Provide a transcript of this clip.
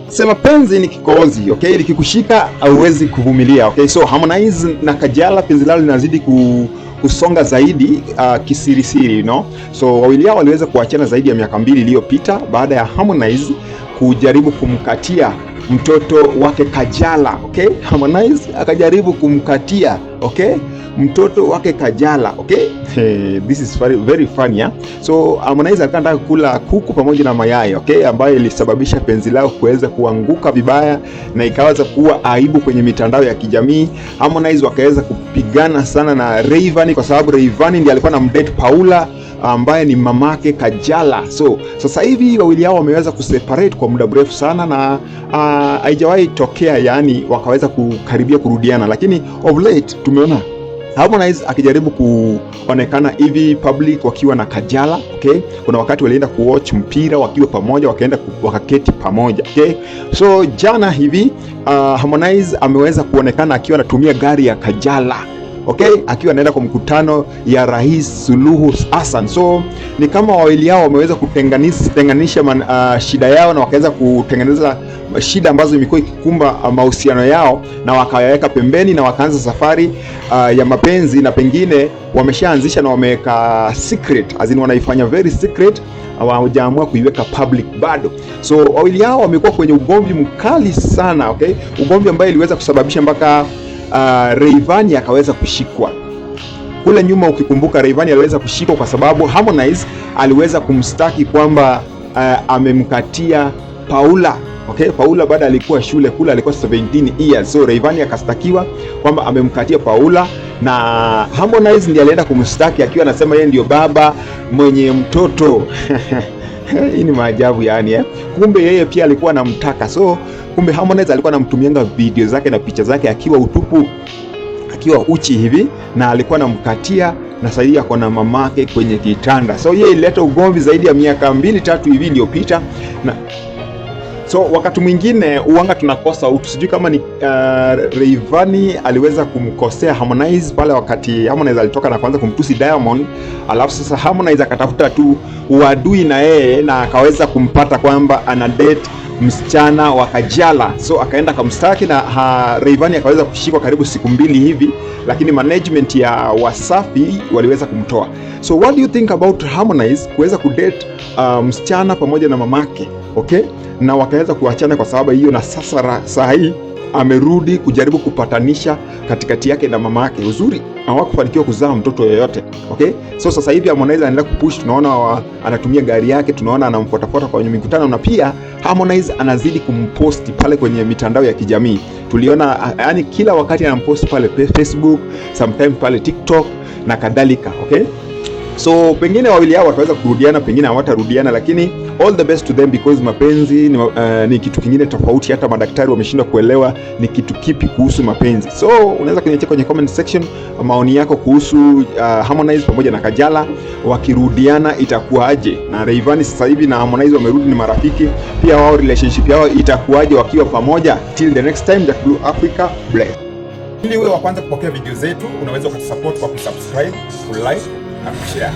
Sema penzi ni kikozi, okay? Likikushika hauwezi kuvumilia, okay? So Harmonize na Kajala penzi lao linazidi kusonga zaidi kisirisiri, you know? So wawili hao waliweza kuachana zaidi ya miaka 2 iliyopita baada ya Harmonize kujaribu kumkatia mtoto wake Kajala, okay? Harmonize akajaribu kumkatia, okay, mtoto wake Kajala, okay? This is very funny, yeah? So Harmonize akataka kula kuku pamoja na mayai, okay, ambayo ilisababisha penzi lao kuweza kuanguka vibaya na ikaweza kuwa aibu kwenye mitandao ya kijamii. Harmonize wakaweza kupigana sana na Rayvanny kwa sababu Rayvanny ndiye alikuwa na mdate Paula ambaye ni mamake Kajala. So sasa hivi wawili hao wameweza kuseparate kwa muda mrefu sana na haijawahi tokea yani wakaweza kukaribia kurudiana, lakini of late tumeona Harmonize akijaribu kuonekana hivi public wakiwa na Kajala, okay? Kuna wakati walienda kuwatch mpira wakiwa pamoja, wakaenda wakaketi pamoja, okay? So jana hivi Harmonize ameweza kuonekana akiwa anatumia gari ya Kajala, okay, akiwa anaenda kwa mkutano ya Rais Suluhu Hassan. So ni kama wawili hao wameweza kutenganisha shida yao na wakaweza kutengeneza shida ambazo imekuwa ikikumba mahusiano yao na wakaweka pembeni na wakaanza safari ya mapenzi, na pengine wameshaanzisha na wameweka secret, azini wanaifanya very secret, hawajaamua kuiweka public bado. So wawili hao wamekuwa kwenye ugomvi mkali sana, okay, ugomvi ambao iliweza kusababisha mpaka Rayvanny akaweza kushikwa. Kule nyuma ukikumbuka, Rayvanny aliweza kushikwa kwa sababu Harmonize aliweza kumstaki kwamba amemkatia Paula, okay? Paula baada alikuwa shule kule, alikuwa 17 years. So Rayvanny akastakiwa kwamba amemkatia Paula na Harmonize ndiye alienda kumstaki akiwa anasema yeye ndio baba mwenye mtoto. Hii ni maajabu yani, eh? Kumbe yeye pia alikuwa anamtaka. So kumbe Harmonize alikuwa anamtumianga video zake na picha zake akiwa utupu, akiwa uchi hivi, na alikuwa anamkatia na sasa yako na mamake kwenye kitanda. So yeye ilileta ugomvi zaidi ya miaka 2-3 hivi iliyopita. Na so wakati mwingine uanga tunakosa utu, sijui kama ni Rayvanny aliweza kumkosea Harmonize pale wakati Harmonize alitoka na kuanza kumtusi Diamond, alafu sasa Harmonize akatafuta tu uadui na yeye na akaweza kumpata kwamba ana date msichana wa Kajala. So akaenda kumstaki na Rayvanny akaweza kushikwa karibu siku 2 hivi, lakini management ya Wasafi waliweza kumtoa. So what do you think about Harmonize kuweza kudate msichana pamoja na mamake, okay? Na wakaweza kuachana kwa sababu hiyo, na sasa saa hii amerudi kujaribu kupatanisha katikati yake na mama yake. Uzuri hawakufanikiwa kuzaa mtoto yoyote, okay? So sasa hivi Harmonize anaendelea kupush, tunaona anatumia gari yake, tunaona anamfuatafuata kwenye mikutano, na pia Harmonize anazidi kumposti pale kwenye mitandao ya kijamii. Tuliona yani kila wakati anamposti pale Facebook, sometimes pale TikTok na kadhalika, okay? So pengine wawili hao wataweza kurudiana, pengine hawatarudiana, lakini all the best to them because mapenzi ni kitu kingine tofauti. Hata madaktari wameshindwa kuelewa ni kitu kipi kuhusu mapenzi. So unaweza kuniachia kwenye comment section maoni yako kuhusu Harmonize pamoja na Kajala wakirudiana itakuwaje, na Rayvanny sasa hivi na Harmonize wamerudi ni marafiki pia, wao relationship yao itakuwaje wakiwa pamoja. Till the next time, Jack Blue Africa, bless. Ili uwe wa kwanza kupokea video zetu, unaweza ukatusupport kwa kusubscribe, kulike na kushare.